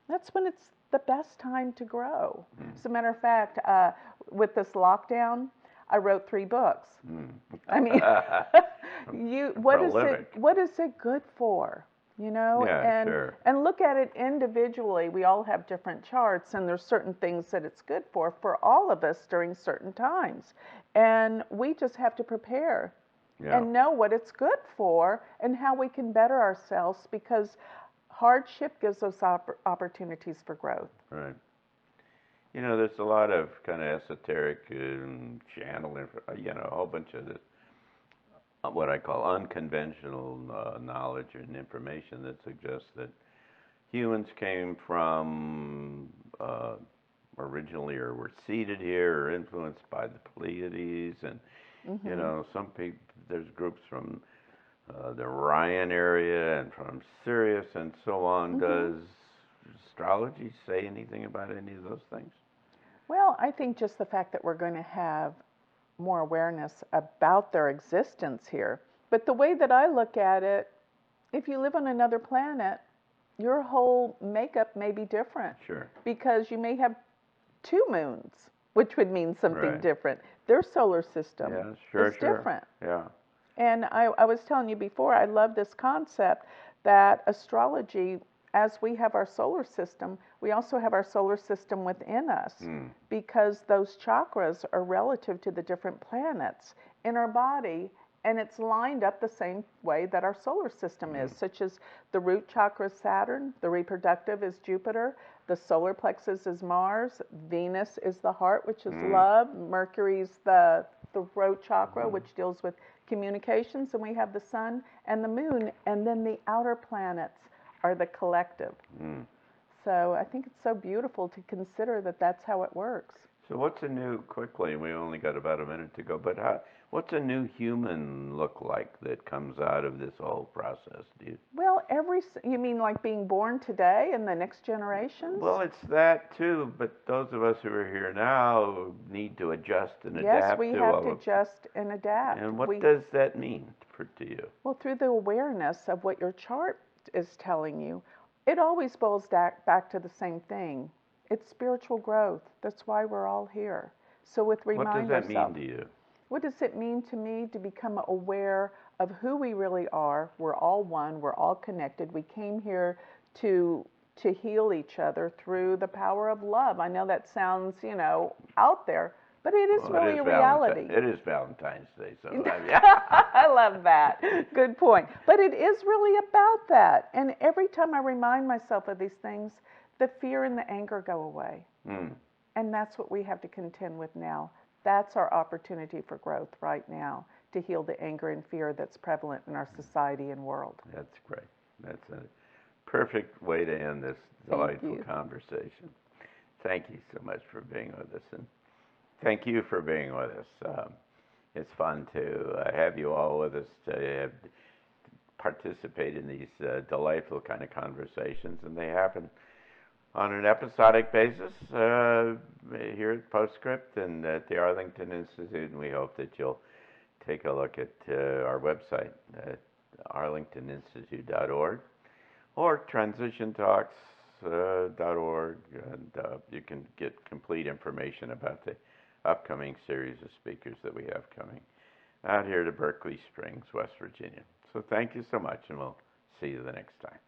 [SPEAKER 2] That's when it's the best time to grow. As a matter of fact, with this lockdown, I wrote 3 books. I mean, what is it good for? You know,
[SPEAKER 1] Yeah,
[SPEAKER 2] and
[SPEAKER 1] sure.
[SPEAKER 2] and look at it individually. We all have different charts, and there's certain things that it's good for all of us during certain times, and we just have to prepare and know what it's good for and how we can better ourselves, because hardship gives us opportunities for growth.
[SPEAKER 1] Right. You know, there's a lot of kind of esoteric channel, a whole bunch of this, what I call unconventional knowledge and information that suggests that humans came from originally, or were seeded here, or influenced by the Pleiades, and you know, some people, there's groups from the Orion area and from Sirius and so on. Does astrology say anything about any of those things?
[SPEAKER 2] Well, I think just the fact that we're going to have more awareness about their existence here. But the way that I look at it, if you live on another planet, your whole makeup may be different.
[SPEAKER 1] Sure.
[SPEAKER 2] Because you may have 2 moons, which would mean something different. Their solar system is different.
[SPEAKER 1] Yeah.
[SPEAKER 2] And I was telling you before, I love this concept that astrology, as we have our solar system, we also have our solar system within us, because those chakras are relative to the different planets in our body, and it's lined up the same way that our solar system is, such as the root chakra is Saturn, the reproductive is Jupiter, the solar plexus is Mars, Venus is the heart, which is love, Mercury's the throat chakra, which deals with communications, and we have the sun and the moon, and then the outer planets are the collective. So I think it's so beautiful to consider that that's how it works.
[SPEAKER 1] So what's a new, quickly, we only got about a minute to go, but what's a new human look like that comes out of this whole process?
[SPEAKER 2] Well, you mean like being born today and the next generations?
[SPEAKER 1] Well, it's that too, but those of us who are here now need to adjust and adapt.
[SPEAKER 2] Yes, we have to adjust and adapt.
[SPEAKER 1] And what does that mean to you?
[SPEAKER 2] Well, through the awareness of what your chart is telling you, it always boils back to the same thing. It's spiritual growth. That's why we're all here. So remind ourselves.
[SPEAKER 1] What does that mean to you?
[SPEAKER 2] What does it mean to me to become aware of who we really are? We're all one. We're all connected. We came here to heal each other through the power of love. I know that sounds, out there, but it is really a reality.
[SPEAKER 1] It is Valentine's Day, so
[SPEAKER 2] I love that. Good point. But it is really about that. And every time I remind myself of these things, the fear and the anger go away. And that's what we have to contend with now. That's our opportunity for growth right now, to heal the anger and fear that's prevalent in our society and world.
[SPEAKER 1] That's great. That's a perfect way to end this delightful conversation. Thank you so much for being with us. And thank you for being with us. It's fun to have you all with us, to participate in these delightful kind of conversations, and they happen on an episodic basis here at Postscript and at the Arlington Institute, and we hope that you'll take a look at our website. arlingtoninstitute.org or transitiontalks.org, and you can get complete information about the upcoming series of speakers that we have coming out here to Berkeley Springs, West Virginia. So thank you so much, and we'll see you the next time.